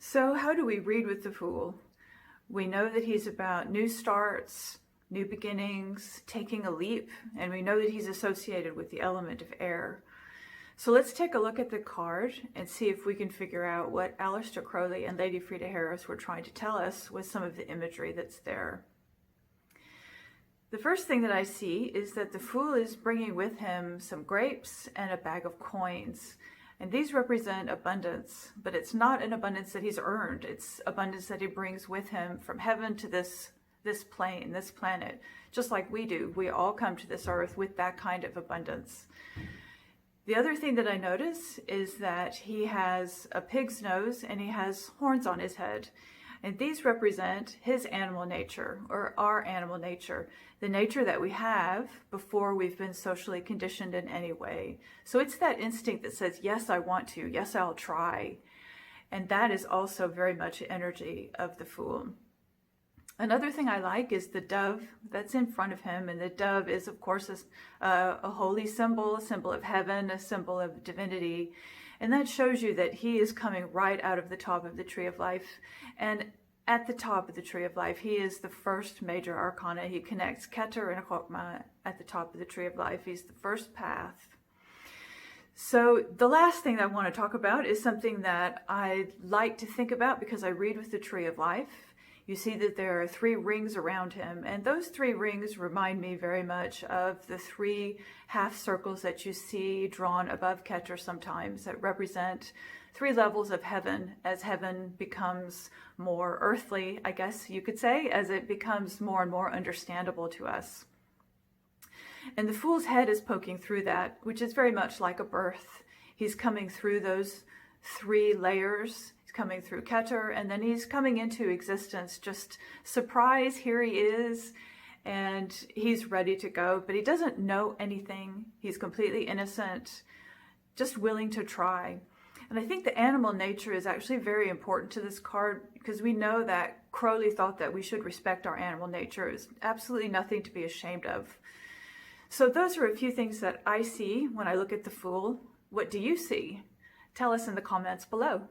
So how do we read with the Fool? We know that he's about new starts, new beginnings, taking a leap, and we know that he's associated with the element of air. So let's take a look at the card and see if we can figure out what Aleister Crowley and Lady Frida Harris were trying to tell us with some of the imagery that's there. The first thing that I see is that the Fool is bringing with him some grapes and a bag of coins. And these represent abundance, but it's not an abundance that he's earned. It's abundance that he brings with him from heaven to this plane, this planet, just like we do. We all come to this earth with that kind of abundance. The other thing that I notice is that he has a pig's nose and he has horns on his head. And these represent his animal nature, or our animal nature, the nature that we have before we've been socially conditioned in any way. So it's that instinct that says, yes, I want to, yes, I'll try. And that is also very much the energy of the Fool. Another thing I like is the dove that's in front of him. And the dove is, of course, a holy symbol, a symbol of heaven, a symbol of divinity. And that shows you that he is coming right out of the top of the Tree of Life. And at the top of the Tree of Life, he is the first major arcana. He connects Keter and Chokmah at the top of the Tree of Life. He's the first path. So the last thing that I want to talk about is something that I like to think about because I read with the Tree of Life. You see that there are 3 rings around him, and those 3 rings remind me very much of the 3 half circles that you see drawn above Keter sometimes that represent 3 levels of heaven as heaven becomes more earthly, I guess you could say, as it becomes more and more understandable to us. And the Fool's head is poking through that, which is very much like a birth. He's coming through those 3 layers. Coming through Keter, and then he's coming into existence. Just surprise, here he is, and he's ready to go, but he doesn't know anything. He's completely innocent, just willing to try. And I think the animal nature is actually very important to this card because we know that Crowley thought that we should respect our animal nature. It's absolutely nothing to be ashamed of. So those are a few things that I see when I look at the Fool. What do you see? Tell us in the comments below.